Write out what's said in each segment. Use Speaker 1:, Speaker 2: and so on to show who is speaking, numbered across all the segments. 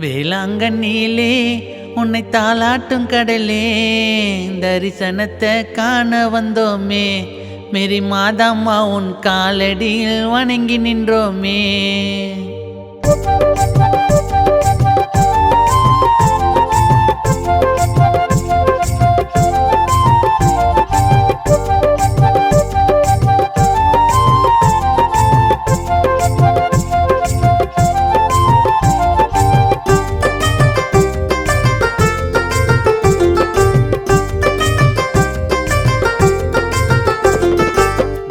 Speaker 1: வேளாங்கண்ணியிலே உன்னை தாலாட்டும் கடலே, தரிசனத்தை காண வந்தோமே. மேரி மாதாம்மா உன் காலடியில் வணங்கி நின்றோமே.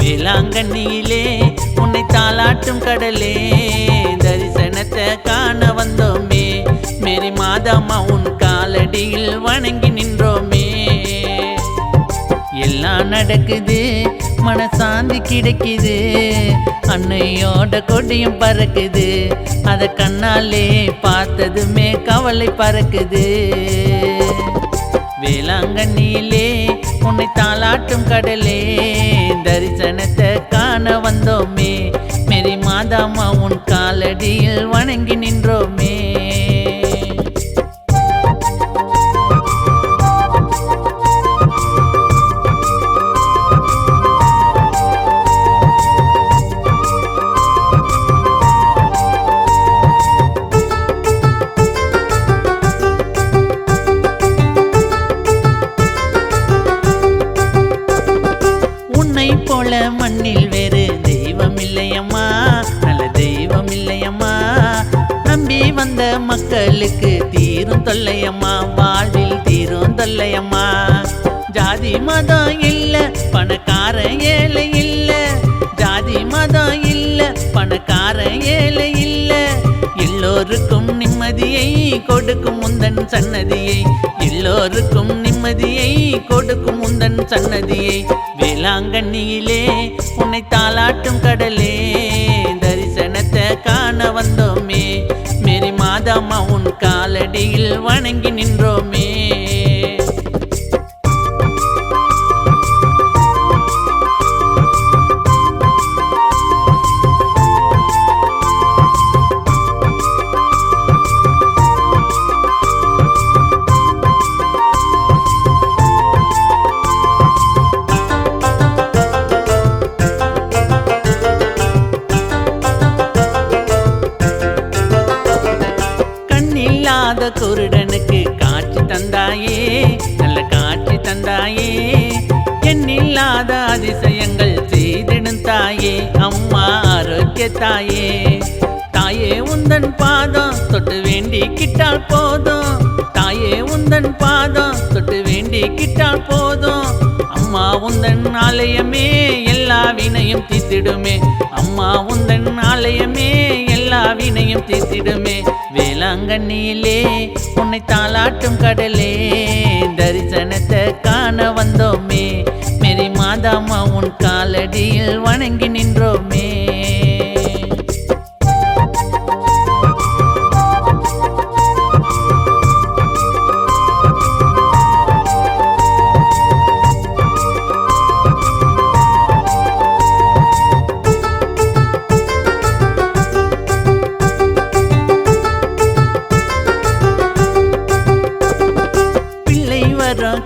Speaker 1: வேளாங்கண்ணியிலே உன்னை தாலாட்டும் கடலே, தரிசனத்தை காண வந்தோமே. மேரி மாதாம்மா உன் காலடியில் வணங்கி நின்றோமே. எல்லாம் நடக்குது, மனசாந்தி கிடைக்குது, அன்னையோட கொடியும் பறக்குது, அத கண்ணாலே பார்த்ததுமே கவலை பறக்குது. வேளாங்கண்ணியிலே உன்னை தாலாட்டும் கடலே, தரிசனத்தை காண வந்தோமே. மேரி மாதாம்மா உன் காலடியில் வணங்கி நின்றோமே. போல மண்ணில் வேறு தெய்வம் இல்லையம்மா, நல்ல தெய்வம் இல்லையம்மா. நம்பி வந்த மக்களுக்கு தீரும் தொல்லையம்மா, வாழ்வில் தீரும் தொல்லையம்மா. ஜாதி மதம் இல்ல, பணக்கார ஏழை இல்ல, ஜாதி மதம் இல்ல, பணக்கார ஏழை இல்ல. எல்லோருக்கும் நிம்மதியை கொடுக்கும் உந்தன் சன்னதியை, எல்லோருக்கும் நிம்மதியை கொடுக்கும் உந்தன் சன்னதியை. வேளாங்கண்ணியிலே உன்னை தாலாட்டும் கடலே, தரிசனத்தை காண வந்தோமே. மேரி மாதாம்மா உன் காலடியில் வணங்கி நின்றோமே. குருடனுக்கு காட்சி தந்தாயே, நல்ல காட்சி தந்தாயே. எண்ணில்லாத அதிசயங்கள் செய்திடும் தாயே, அம்மா ஆரோக்கிய தாயே. தாயே உந்தன் பாதம் தொட்டு வேண்டி கிட்டால் போதும், தாயே உந்தன் பாதம் தொட்டு வேண்டி கிட்டால் போதும். அம்மா உந்தன் ஆலயமே எல்லா வினையும் தீர்த்திடுமே, அம்மா உந்தன் ஆலயமே எல்லா வினையும் தீர்த்திடுமே. வேளாங்கண்ணியிலே உன்னை தாலாட்டும் கடலே, தரிசனத்தை காண வந்தோமே. மேரி மாதாம்மா உன் காலடியில் வணங்கி நின்றோமே.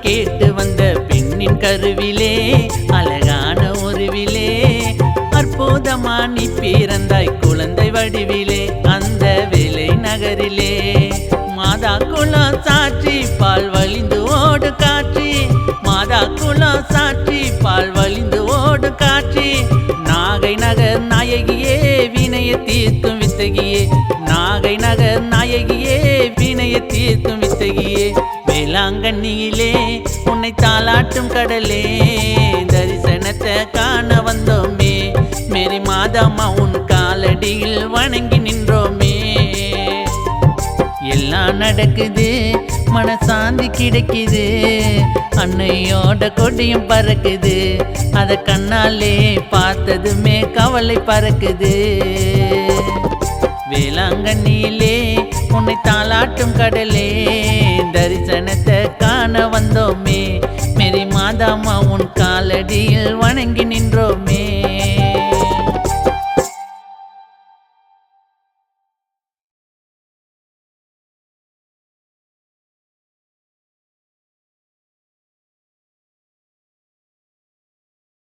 Speaker 1: கேட்டு வந்த பெண்ணின் கருவிலே, அழகான உருவிலே, அற்புதமா நீ பிறந்தாய் குழந்தை வடிவிலே, அந்த வேலை நகரிலே. மாதா குலம் சாட்சி பால் வழிந்து ஓடு காட்சி, மாதா குலம் சாட்சி பால் வழிந்து ஓடு காட்சி. நாகை நகர் நாயகியே வினைய தீர்க்கும் வித்தகியே, நாகை நகர் நாயகியே வினைய தீர்க்கும் வித்தகியே. வேளாங்கண்ணியிலே உன்னை தாலாட்டும் கடலே, தரிசனத்தை காண வந்தோமே. மேரி மாதாம்மா உன் காலடியில் வணங்கி நின்றோமே. எல்லாம் நடக்குது, மனசாந்தி கிடைக்குது, அன்னையோட கொடியும் பறக்குது, அத கண்ணாலே பார்த்ததுமே கவலை பறக்குது. வேளாங்கண்ணியிலே உன்னை தாலாட்டும் கடலே, தரிசனத்தை காண வந்தோமே. மேரி மாதாம்மா உன் காலடியில் வணங்கி